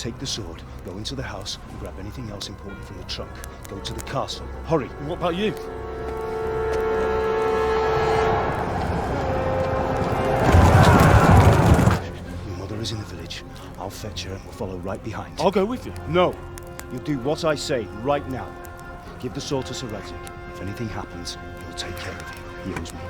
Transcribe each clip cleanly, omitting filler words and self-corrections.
Take the sword, go into the house, and grab anything else important from the trunk. Go to the castle. Hurry! And what about you? Your mother is in the village. I'll fetch her and we'll follow right behind. I'll go with you. No! You'll do what I say right now. Give the sword to Sir Isaac. If anything happens, he'll take care of you. He owes me.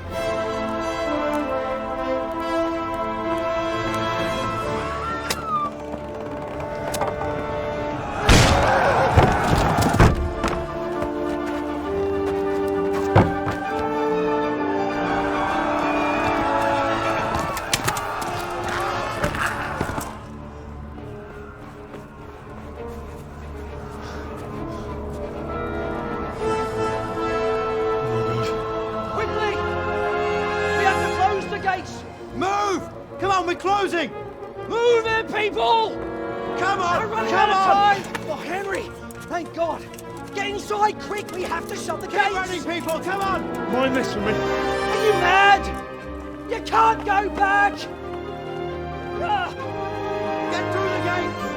Closing! Move it, people! Come on! We're running Come out on! of time! Oh, Henry! Thank God! Get inside, quick! We have to shut the gates! Get running, people! Come on! Mind this for me. Are you mad? You can't go back! Get through the gates!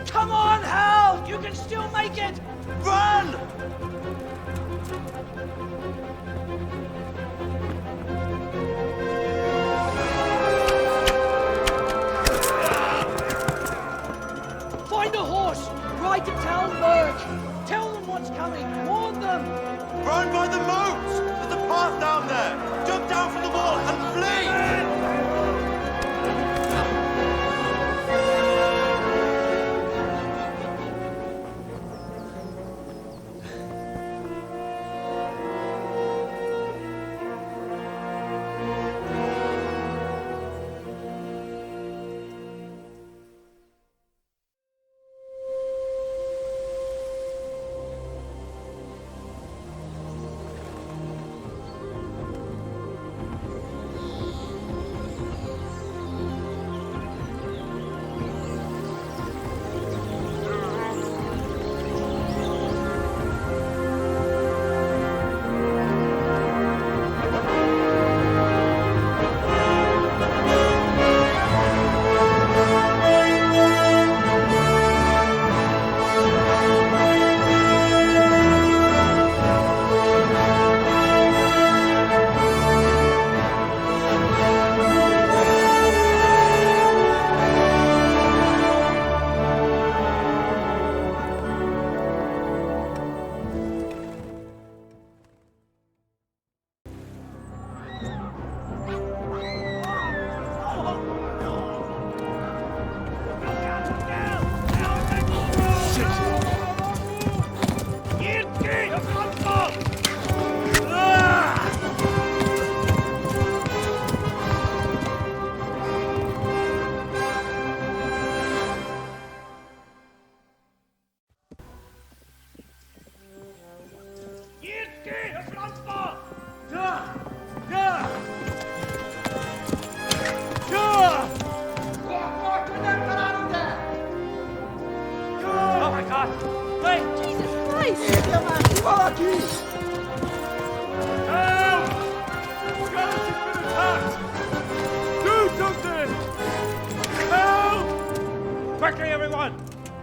Come on, Hal! You can still make it! Run! Find a horse! Ride to Talberg! Tell them what's coming! Warn them! Run by the moat! There's a path down there! Jump down from the wall and flee!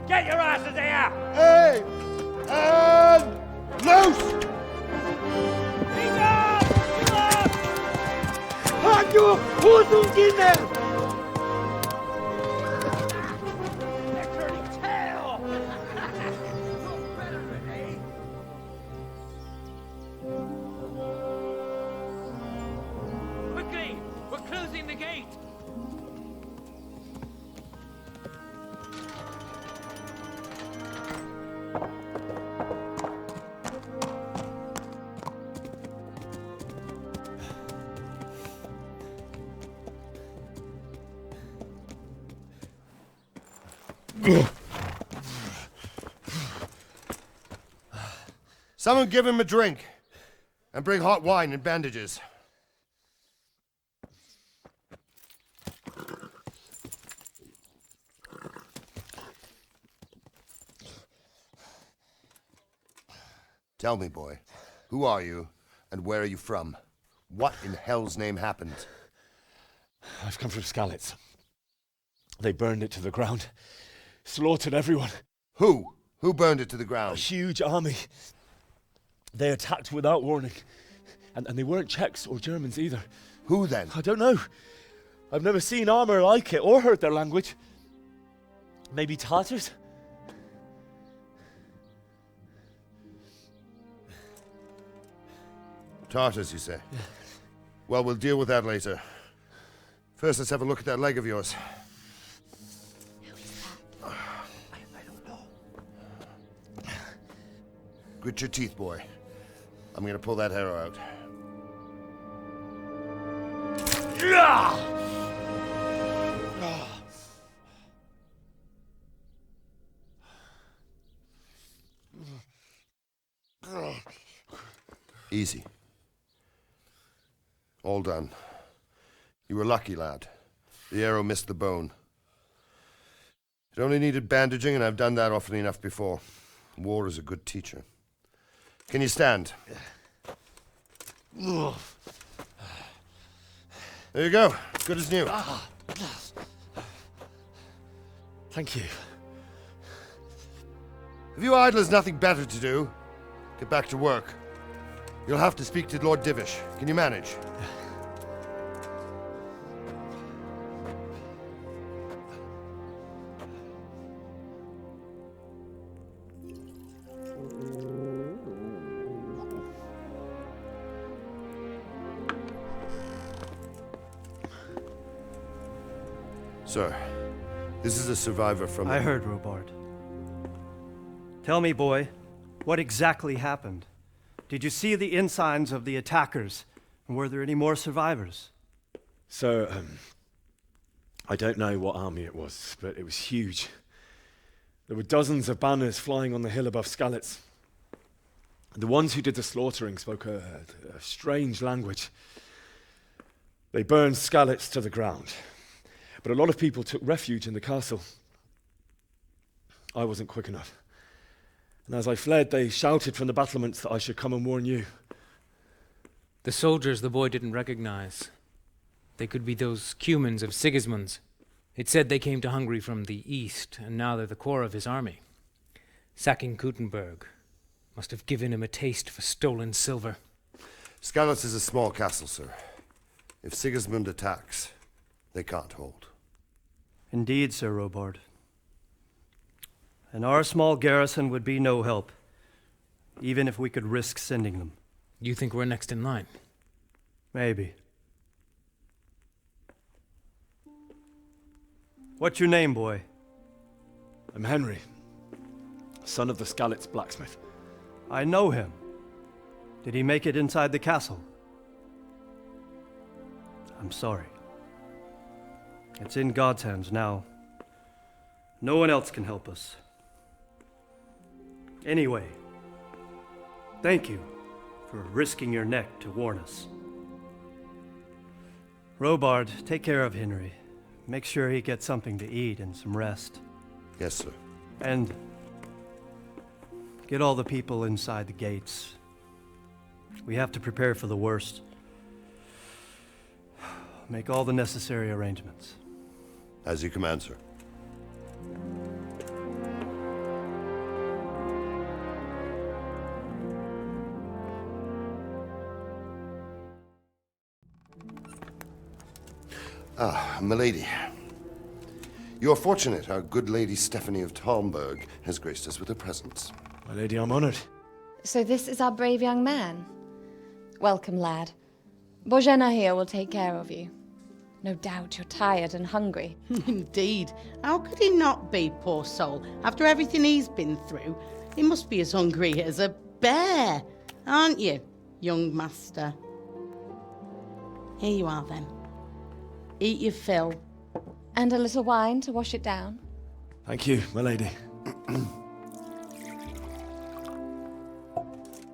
Get your asses here! Hey! And loose! Hanyo, Hosungine! They're turning tail! Quickly! We're closing the gate! Someone give him a drink. And bring hot wine and bandages. Tell me, boy, who are you and where are you from? What in hell's name happened? I've come from Skalitz. They burned it to the ground. Slaughtered everyone. Who? Who burned it to the A ground? huge army. They attacked without warning. And they weren't Czechs or Germans either. Who then? I don't know. I've never seen armor like it or heard their language. Maybe Tatars? Tartars, you say? Yeah. Well, we'll deal with that later. First, let's have a look at that leg of yours. I don't know. Grit your teeth, boy. I'm gonna pull that arrow out. Easy. All done. You were lucky, lad. The arrow missed the bone. It only needed bandaging, and I've done that often enough before. War is a good teacher. Can you stand? There you go. Good as new. Thank you. If you idlers nothing better to do, get back to work. You'll have to speak to Lord Divish. Can you manage? Sir, this is a survivor from... I heard, Robard. Tell me, boy, what exactly happened? Did you see the ensigns of the attackers? And were there any more survivors? So, I don't know what army it was, but it was huge. There were dozens of banners flying on the hill above Skalitz. The ones who did the slaughtering spoke a strange language. They burned Skalitz to the ground. But a lot of people took refuge in the castle. I wasn't quick enough. And as I fled, they shouted from the battlements that I should come and warn you. The soldiers the boy didn't recognize. They could be those Cumans of Sigismund's. It said they came to Hungary from the east, and now they're the core of his army. Sacking Kuttenberg must have given him a taste for stolen silver. Skalitz is a small castle, sir. If Sigismund attacks, they can't hold. Indeed, Sir Robard. And our small garrison would be no help, even if we could risk sending them. You think we're next in line? Maybe. What's your name, boy? I'm Henry, son of the Skalitz blacksmith. I know him. Did he make it inside the castle? I'm sorry. It's in God's hands now. No one else can help us. Anyway, thank you for risking your neck to warn us. Robard, take care of Henry. Make sure he gets something to eat and some rest. Yes, sir. And get all the people inside the gates. We have to prepare for the worst. Make all the necessary arrangements. As you command, sir. Ah, milady. You are fortunate our good lady Stephanie of Talmberg has graced us with her presence. My lady, I'm honored. So this is our brave young man. Welcome, lad. Bozhena here will take care of you. No doubt you're tired and hungry. Indeed. How could he not be, poor soul? After everything he's been through, he must be as hungry as a bear, aren't you, young master? Here you are, then. Eat your fill. And a little wine to wash it down. Thank you, my lady.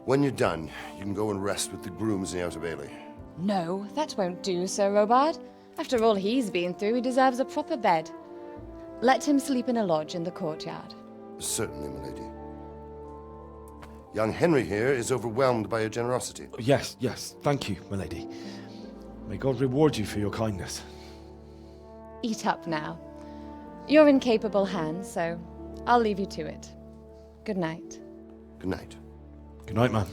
When you're done, you can go and rest with the grooms in the Outer Bailey. No, that won't do, Sir Robard. After all he's been through, he deserves a proper bed. Let him sleep in a lodge in the courtyard. Certainly, milady. Young Henry here is overwhelmed by your generosity. Yes, yes, thank you, my lady. May God reward you for your kindness. Eat up now. You're in capable hands, so I'll leave you to it. Good night. Good night. Good night, man.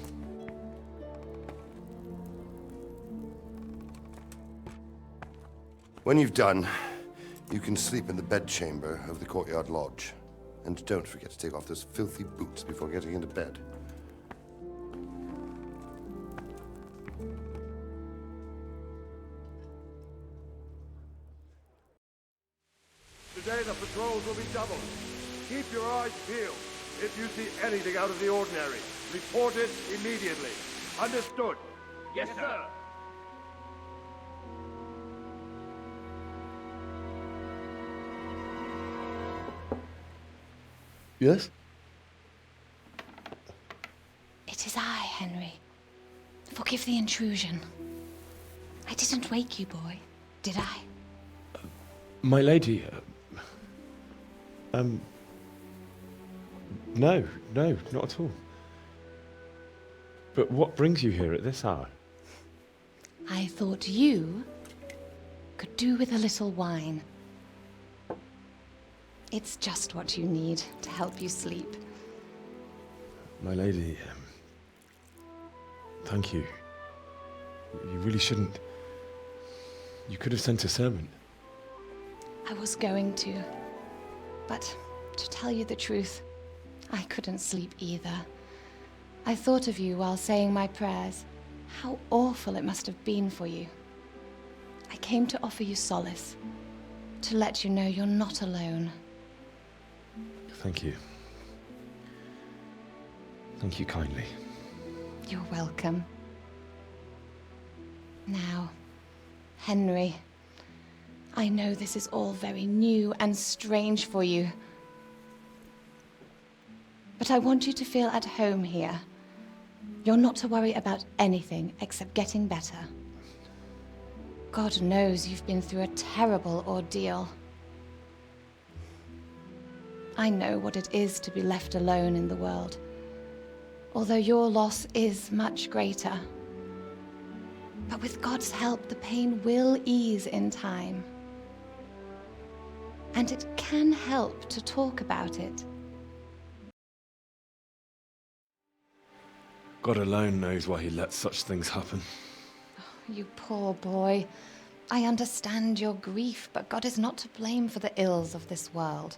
When you've done, you can sleep in the bedchamber of the courtyard lodge. And don't forget to take off those filthy boots before getting into bed. Today the patrols will be doubled. Keep your eyes peeled. If you see anything out of the ordinary, report it immediately. Understood? Yes, sir. Yes? It is I, Henry. Forgive the intrusion. I didn't wake you, boy, did I? My lady, no, not at all. But what brings you here at this hour? I thought you could do with a little wine. It's just what you need to help you sleep. My lady, thank you. You really shouldn't. You could have sent a servant. I was going to. But to tell you the truth, I couldn't sleep either. I thought of you while saying my prayers. How awful it must have been for you. I came to offer you solace, to let you know you're not alone. Thank you. Thank you kindly. You're welcome. Now, Henry, I know this is all very new and strange for you. But I want you to feel at home here. You're not to worry about anything except getting better. God knows you've been through a terrible ordeal. I know what it is to be left alone in the world, although your loss is much greater. But with God's help, the pain will ease in time. And it can help to talk about it. God alone knows why he lets such things happen. You poor boy. I understand your grief, but God is not to blame for the ills of this world.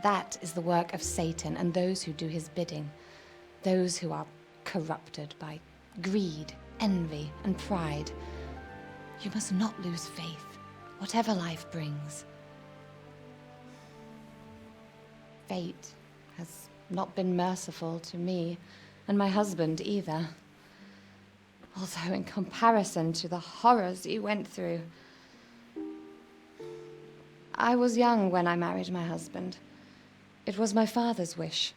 That is the work of Satan and those who do his bidding. Those who are corrupted by greed, envy, and pride. You must not lose faith, whatever life brings. Fate has not been merciful to me, and my husband either. Although in comparison to the horrors you went through. I was young when I married my husband. It was my father's wish.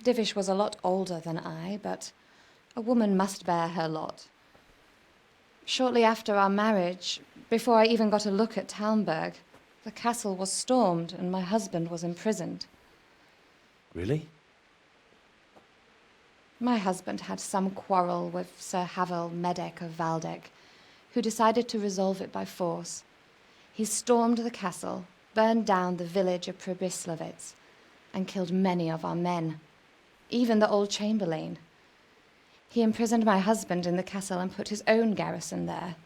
Divish was a lot older than I, but a woman must bear her lot. Shortly after our marriage, before I even got a look at Talmberg, the castle was stormed and my husband was imprisoned. Really? My husband had some quarrel with Sir Havel Medek of Valdek, who decided to resolve it by force. He stormed the castle, burned down the village of Pribyslavitz, and killed many of our men, even the old chamberlain. He imprisoned my husband in the castle and put his own garrison there.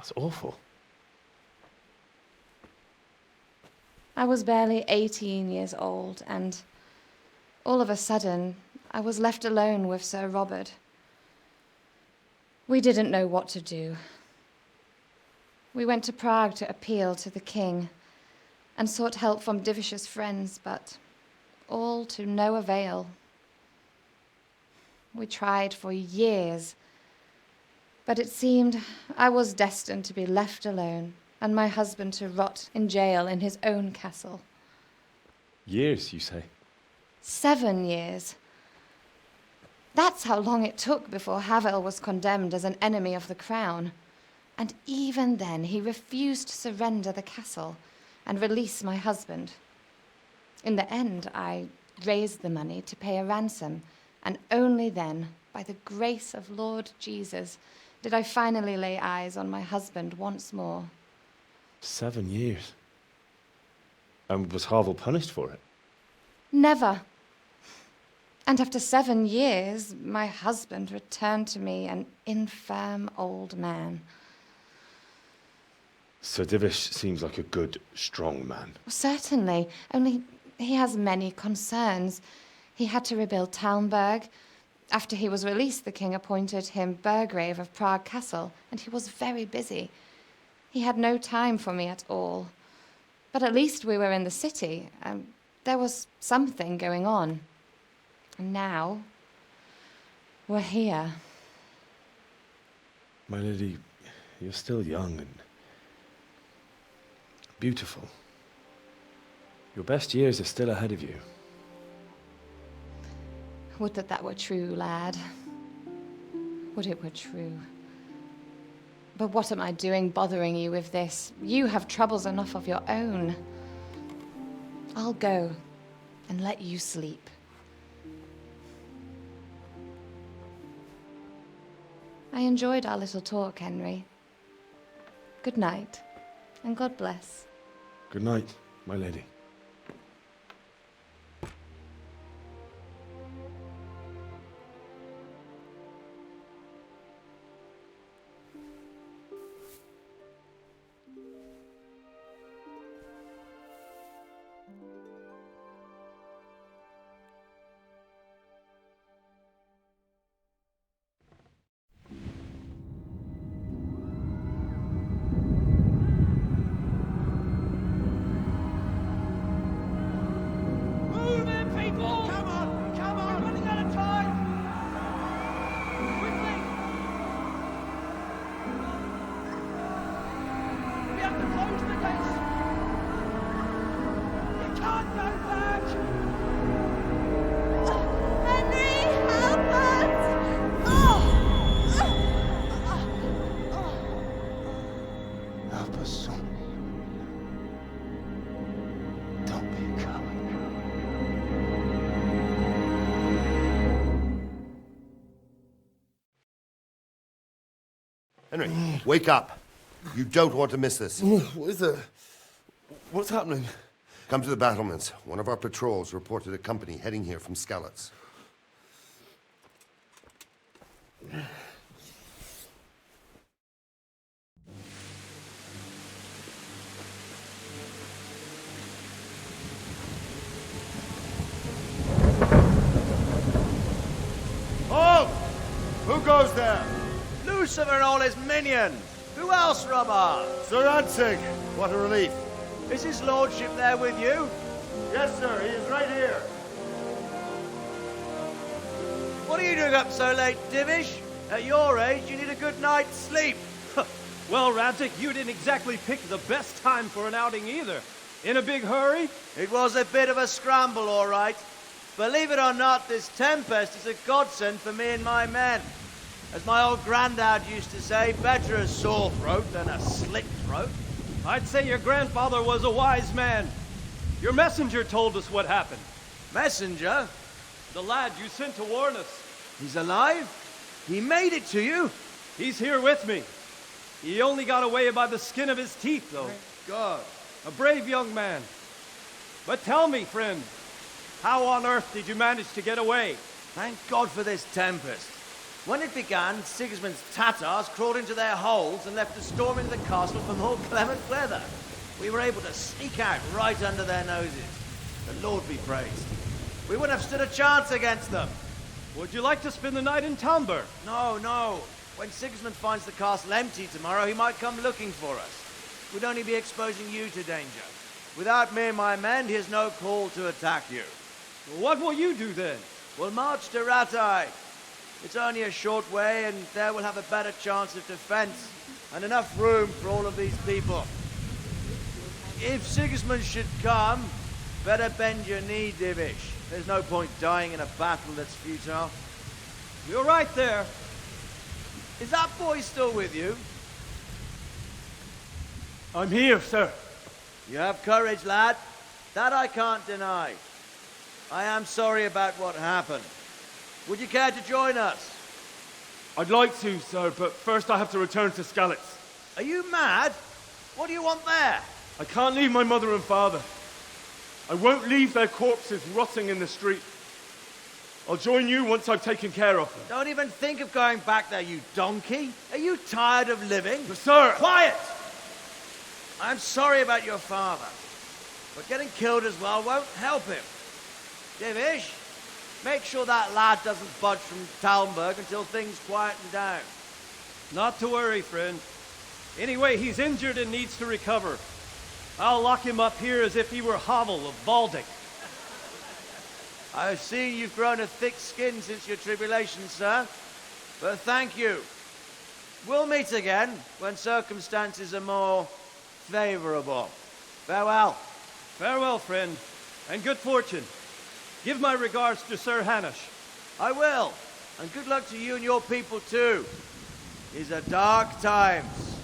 That's awful. I was barely 18 years old, and all of a sudden, I was left alone with Sir Robert. We didn't know what to do. We went to Prague to appeal to the king and sought help from Divish's friends, but all to no avail. We tried for years, but it seemed I was destined to be left alone and my husband to rot in jail in his own castle. Years, you say? 7 years. That's how long it took before Havel was condemned as an enemy of the crown. And even then, he refused to surrender the castle and release my husband. In the end, I raised the money to pay a ransom, and only then, by the grace of Lord Jesus, did I finally lay eyes on my husband once more. 7 years? And was Havel punished for it? Never. And after 7 years, my husband returned to me an infirm old man. Sir Divish seems like a good, strong man. Certainly, only he has many concerns. He had to rebuild Talmberg. After he was released, the king appointed him Burgrave of Prague Castle, and he was very busy. He had no time for me at all. But at least we were in the city, and there was something going on. And now, we're here. My lady, you're still young and beautiful. Your best years are still ahead of you. Would that that were true, lad. Would it were true. But what am I doing bothering you with this? You have troubles enough of your own. I'll go and let you sleep. I enjoyed our little talk, Henry. Good night, and God bless. Good night, my lady. Move in, people! Come on! Come on! We're running out of time! Quickly! We have to close the gates! You can't go back! Henry, help us! Help us, son. Don't be a coward. Henry, wake up. You don't want to miss this. What is it? What's happening? Come to the battlements. One of our patrols reported a company heading here from Skalitz. Halt! Who goes there? Lucifer and all his minions. Who else, Robert? Sir Antig. What a relief. Is his lordship there with you? Yes, sir. He is right here. What are you doing up so late, Divish? At your age, you need a good night's sleep. Well, Radzik, you didn't exactly pick the best time for an outing either. In a big hurry? It was a bit of a scramble, all right. Believe it or not, this tempest is a godsend for me and my men. As my old granddad used to say, better a sore throat than a slit throat. I'd say your grandfather was a wise man. Your messenger told us what happened. Messenger? The lad you sent to warn us. He's alive? He made it to you? He's here with me. He only got away by the skin of his teeth, though. Thank God. A brave young man. But tell me, friend, how on earth did you manage to get away? Thank God for this tempest. When it began, Sigismund's Tatars crawled into their holes and left a storm into the castle for more clement weather. We were able to sneak out right under their noses. The Lord be praised. We wouldn't have stood a chance against them. Would you like to spend the night in Talmberg? No, no. When Sigismund finds the castle empty tomorrow, he might come looking for us. We'd only be exposing you to danger. Without me and my men, he has no call to attack you. What will you do then? We'll march to Ratai. It's only a short way, and there we'll have a better chance of defense and enough room for all of these people. If Sigismund should come, better bend your knee, Divish. There's no point dying in a battle that's futile. You're right there. Is that boy still with you? I'm here, sir. You have courage, lad. That I can't deny. I am sorry about what happened. Would you care to join us? I'd like to, sir, but first I have to return to Skalitz. Are you mad? What do you want there? I can't leave my mother and father. I won't leave their corpses rotting in the street. I'll join you once I've taken care of them. Don't even think of going back there, you donkey. Are you tired of living? But sir! Quiet! I'm sorry about your father, but getting killed as well won't help him. Divish, make sure that lad doesn't budge from Talmberg until things quieten down. Not to worry, friend. Anyway, he's injured and needs to recover. I'll lock him up here as if he were Havel of Baldic. I've seen you've grown a thick skin since your tribulation, sir. But thank you. We'll meet again when circumstances are more favorable. Farewell. Farewell, friend, and good fortune. Give my regards to Sir Hanush. I will. And good luck to you and your people, too. These are dark times.